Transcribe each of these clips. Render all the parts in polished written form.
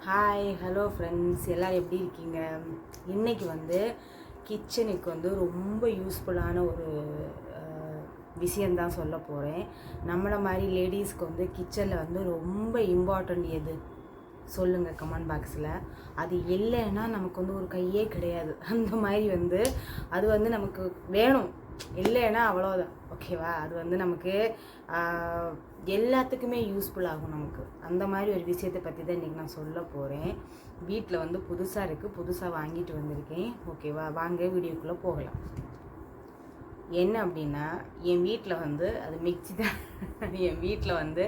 Hi hello friends, எல்லோரும் எப்படி இருக்கீங்க? இன்றைக்கி வந்து கிச்சனுக்கு வந்து ரொம்ப யூஸ்ஃபுல்லான ஒரு விஷயந்தான் சொல்ல போகிறேன். நம்மளை மாதிரி லேடிஸ்க்கு வந்து கிச்சனில் வந்து ரொம்ப இம்பார்ட்டண்ட் எது சொல்லுங்கள் கமெண்ட் பாக்ஸில். அது இல்லைன்னா நமக்கு வந்து ஒரு கையே கிடையாது. அந்த மாதிரி வந்து அது வந்து நமக்கு வேணும், இல்லைன்னா அவ்வளோதான். ஓகேவா? அது வந்து நமக்கு எல்லாத்துக்குமே யூஸ்ஃபுல் ஆகும் நமக்கு. அந்த மாதிரி ஒரு விஷயத்தை பற்றி தான் இன்றைக்கி நான் சொல்ல போகிறேன். வீட்டில் வந்து புதுசாக இருக்குது, புதுசாக வாங்கிட்டு வந்திருக்கேன். ஓகேவா? வாங்க வீடியோக்குள்ளே போகலாம். என்ன அப்படின்னா, என் வீட்டில் வந்து அது மிக்சி தான். என் வீட்டில் வந்து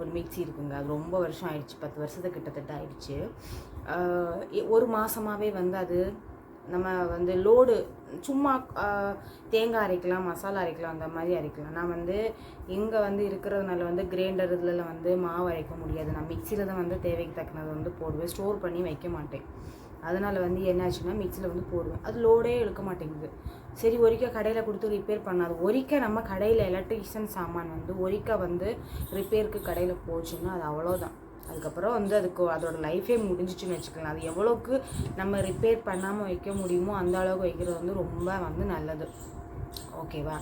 ஒரு மிக்சி இருக்குங்க. அது ரொம்ப வருஷம் ஆயிடுச்சு, 10 வருஷத்துக்கு கிட்டத்தட்ட ஆயிடுச்சு. ஒரு மாதமாகவே வந்து அது நம்ம வந்து லோடு சும்மா தேங்காய் அரைக்கலாம், மசாலா அரைக்கலாம், அந்த மாதிரி அரைக்கலாம். நான் வந்து இங்கே வந்து இருக்கிறதுனால வந்து கிரைண்டர் இதில் வந்து மாவு அரைக்க முடியாது. நான் மிக்சியில் தான் வந்து தேவைக்கு தக்கனது வந்து போடுவேன், ஸ்டோர் பண்ணி வைக்க மாட்டேன். அதனால் வந்து என்னாச்சுன்னா மிக்சியில் வந்து போடுவேன். அது லோடே இழுக்க மாட்டேங்குது. சரி, ஒரிக்கா கடையில் கொடுத்து ரிப்பேர் பண்ணாது. ஒரிக்கா நம்ம கடையில் எலக்ட்ரிஷியன் சாமான் வந்து ஒரிக்கா வந்து ரிப்பேருக்கு கடையில் போச்சுன்னா அது அவ்வளோதான். அதுக்கப்புறம் வந்து அதோட லைஃபே முடிஞ்சிச்சுன்னு வச்சுக்கலாம். அது எவ்வளோக்கு நம்ம ரிப்பேர் பண்ணாமல் வைக்க முடியுமோ அந்த அளவுக்கு வைக்கிறது வந்து ரொம்ப வந்து நல்லது. ஓகேவா?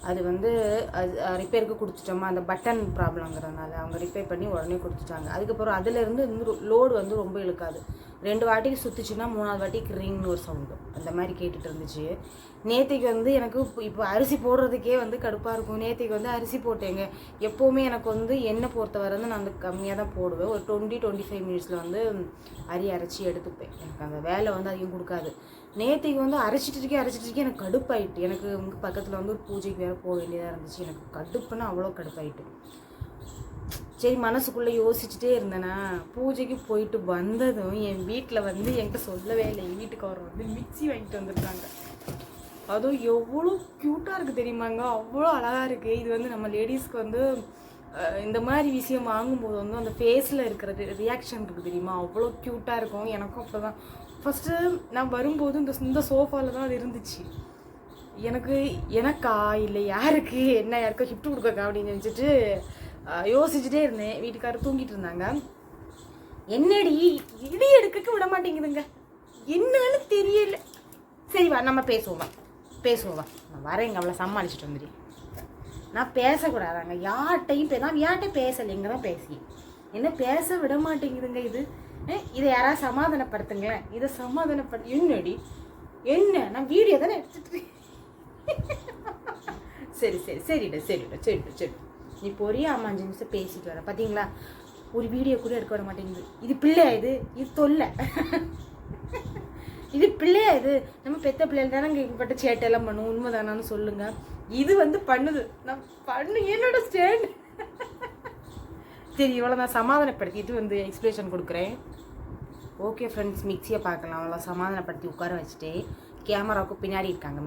அது வந்து அது ரிப்பேருக்கு கொடுத்துட்டோமா, அந்த பட்டன் ப்ராப்ளங்கிறதுனால அவங்க ரிப்பேர் பண்ணி உடனே கொடுத்துட்டாங்க. அதுக்கப்புறம் அதிலேருந்து லோடு வந்து ரொம்ப இழுக்காது. 2 வாட்டிக்கு சுற்றுச்சுன்னா 3ஆவது வாட்டிக்கு ரிங்னு ஒரு சவுண்டு அந்த மாதிரி கேட்டுட்டு இருந்துச்சு. நேற்றுக்கு வந்து எனக்கு இப்போ அரிசி போடுறதுக்கே வந்து கடுப்பாக இருக்கும். நேற்றுக்கு வந்து அரிசி போட்டேங்க. எப்போவுமே எனக்கு வந்து எண்ணெய் பொறுத்தவரை வந்து நான் வந்து கம்மியாக தான் போடுவேன். ஒரு 20-25 மினிட்ஸில் வந்து அரைச்சி எடுத்துப்பேன். எனக்கு அந்த வேலை வந்து அதிகம் கொடுக்காது. நேற்றுக்கு வந்து அரைச்சிட்டு இருக்கே எனக்கு கடுப்பாயிட்டு. எனக்கு பக்கத்தில் வந்து ஒரு பூஜைக்கு வேறு போக வேண்டியதாக இருந்துச்சு. எனக்கு கடுப்புன்னா அவ்வளோ கடுப்பாயிட்டு. சரி, மனசுக்குள்ளே யோசிச்சுட்டே இருந்தேன்னா, பூஜைக்கு போயிட்டு வந்ததும் என் வீட்டில் வந்து என்கிட்ட சொல்லவே இல்லை, என் வீட்டுக்காரர் வந்து மிக்சி வாங்கிட்டு வந்திருக்காங்க. அதுவும் எவ்வளோ க்யூட்டாக இருக்குது தெரியுமாங்க, அவ்வளோ அழகாக இருக்குது. இது வந்து நம்ம லேடிஸ்க்கு வந்து இந்த மாதிரி விஷயம் வாங்கும்போது வந்து அந்த ஃபேஸில் இருக்கிற ரியாக்ஷன் இருக்குது தெரியுமா, அவ்வளோ க்யூட்டாக இருக்கும். எனக்கும் அப்போ தான் ஃபஸ்ட்டு நான் வரும்போது இந்த சோஃபாவில் தான் அது இருந்துச்சு. எனக்கா இல்லை யாருக்கு யாருக்கோ கிஃப்ட் கொடுக்கக்கா அப்படின்னு நினச்சிட்டு யோசிச்சுட்டே இருந்தேன். வீட்டுக்காரர் தூங்கிட்டு இருந்தாங்க. என்னடி இடி எடுக்க விட மாட்டேங்குதுங்க, என்னன்னு தெரியல. சரி வா, நம்ம பேசுவோம் வா. நான் வரேங்க, அவளை சமாளிச்சுட்டு வந்துடு. நான் பேசக்கூடாதாங்க யார்கிட்டையும். நான் யார்கிட்டையும் பேசலை, இங்கே தான் பேசி என்ன பேச விட மாட்டேங்குதுங்க. இதை யாராவது சமாதானப்படுத்துங்களேன். இதை என்னடி என்ன நான் வீடியோ தானே எடுத்துட்டு. சரி நீ பொரியா 5 நிமிஷம் பேசிட்டு வர. பார்த்தீங்களா, ஒரு வீடியோ கூட எடுக்க வர மாட்டேங்குது. இது பிள்ளையா? இது தொல்லை. இது பிள்ளையா? இது நம்ம பெத்த பிள்ளைகள் தானே கேட்கப்பட்ட சேட்டையெல்லாம் பண்ணுவோம். உண்மை தானான்னு சொல்லுங்கள். இது வந்து பண்ணுது. நான் என்னோட ஸ்டேண்ட். சரி, இவ்வளோ நான் சமாதானப்படுத்திட்டு வந்து எக்ஸ்பிளேஷன் கொடுக்குறேன். ஓகே ஃப்ரெண்ட்ஸ், மிக்சியை பார்க்கலாம். அவ்வளோ சமாதானப்படுத்தி உட்கார வச்சுட்டு கேமராவுக்கு பின்னாடி இருக்காங்க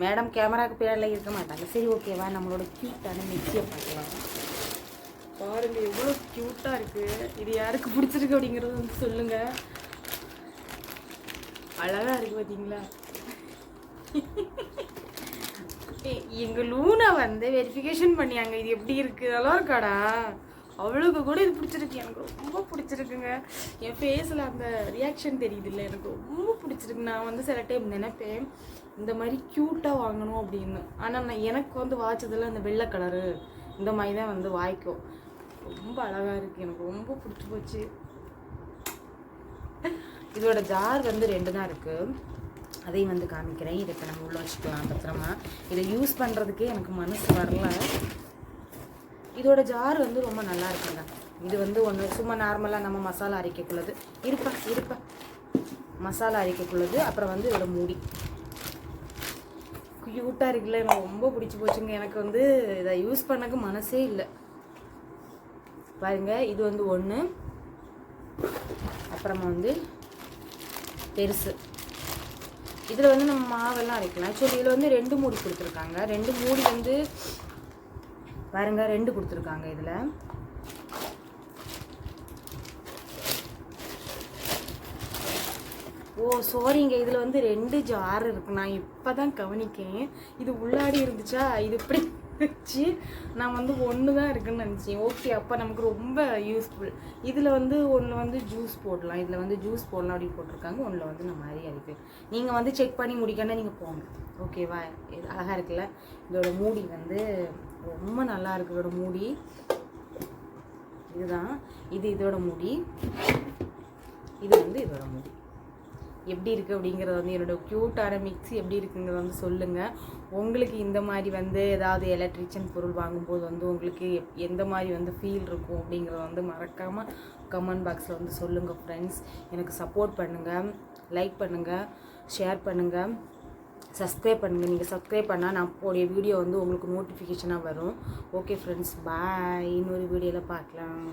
மேடம் கேமராவுக்கு பின்னாடியில் இருக்க மாட்டாங்க. சரி, ஓகேவா? நம்மளோட க்யூட்டான மிக்சியை பார்க்கலாம். பாருங்கள் எவ்வளோ க்யூட்டாக இருக்குது. இது யாருக்கு பிடிச்சிருக்கு அப்படிங்கிறது வந்து சொல்லுங்கள். அழகாக இருக்குது பார்த்தீங்களா? எங்கள் லூனா வந்து வெரிஃபிகேஷன் பண்ணியாங்க, இது எப்படி இருக்குது, நல்லா இருக்காடா. அவளுக்கு கூட இது பிடிச்சிருக்கு. எனக்கு ரொம்ப பிடிச்சிருக்குங்க. என் ஃபேஸில் அந்த ரியாக்ஷன் தெரியுது இல்லை, எனக்கு ரொம்ப பிடிச்சிருக்கு. நான் வந்து சில டைம் நினைப்பேன் இந்த மாதிரி க்யூட்டாக வாங்கணும் அப்படின்னு. ஆனால் எனக்கு வந்து வாய்ச்சதில் இந்த வெள்ளை கலரு இந்த மாதிரி தான் வந்து வாய்க்கும். ரொம்ப அழகாக இருக்குது, எனக்கு ரொம்ப பிடிச்சி போச்சு. இதோட ஜார் வந்து 2 தான் இருக்குது, அதையும் வந்து காமிக்கிறேன். இதை இப்போ நம்ம உள்ளே வச்சுக்கலாம் பத்திரமா. இதை யூஸ் பண்ணுறதுக்கே எனக்கு மனசு வரல. இதோட ஜார் வந்து ரொம்ப நல்லா இருக்குங்க. இது வந்து ஒன்று சும்மா நார்மலாக நம்ம மசாலா அரைக்கக்குள்ளது இருப்பா மசாலா அரைக்கக்குள்ளது. அப்புறம் வந்து இதோட மூடி க்யூட்டாக இருக்குல்ல, எனக்கு ரொம்ப பிடிச்சி போச்சுங்க. எனக்கு வந்து இதை யூஸ் பண்ணக்கு மனசே இல்லை. பாருங்க, இது வந்து 1. அப்புறமா வந்து பெருசு. இதில் வந்து நம்ம மாவெல்லாம் அரைக்கலாம். ஆக்சுவலி இதில் வந்து 2 மூடி கொடுத்துருக்காங்க. 2 மூடி வந்து பாருங்க 2 கொடுத்துருக்காங்க. இதில் சாரிங்க, இதில் வந்து 2 ஜார் இருக்கு. நான் இப்போ தான் கவனிக்கேன். இது உள்ளாடி இருந்துச்சா, இது இப்படி வச்சு நான் வந்து ஒன்று தான் இருக்குன்னு நினச்சேன். ஓகே, அப்போ நமக்கு ரொம்ப யூஸ்ஃபுல். இதில் வந்து ஒன்றில் வந்து ஜூஸ் போடலாம், இதில் வந்து ஜூஸ் போடலாம் அப்படின்னு போட்டிருக்காங்க. ஒன்றில் வந்து நான் மாதிரி அடிப்பேன். நீங்கள் வந்து செக் பண்ணி முடிக்கணும்னா நீங்கள் போங்க. ஓகேவா? இது அழகாக இருக்குல்ல? இதோட மூடி வந்து ரொம்ப நல்லா இருக்குது. இதோட மூடி இதுதான். இதோட மூடி. இது வந்து இதோட மூடி எப்படி இருக்குது அப்படிங்கிறத வந்து என்னோட க்யூட்டான மிக்ஸி எப்படி இருக்குங்கிறத வந்து சொல்லுங்கள். உங்களுக்கு இந்த மாதிரி வந்து ஏதாவது எலக்ட்ரிஷியன் பொருள் வாங்கும்போது வந்து உங்களுக்கு எந்த மாதிரி வந்து ஃபீல் இருக்கும் அப்படிங்கிறத வந்து மறக்காமல் கமெண்ட் பாக்ஸில் வந்து சொல்லுங்கள் ஃப்ரெண்ட்ஸ். எனக்கு சப்போர்ட் பண்ணுங்கள், லைக் பண்ணுங்கள், ஷேர் பண்ணுங்கள், சப்ஸ்கிரைப் பண்ணுங்கள். நீங்கள் சப்ஸ்கிரைப் பண்ணால் நான் போடைய வீடியோ வந்து உங்களுக்கு நோட்டிஃபிகேஷனாக வரும். ஓகே ஃப்ரெண்ட்ஸ், பாய். இன்னொரு வீடியோவில் பார்க்கலாம்.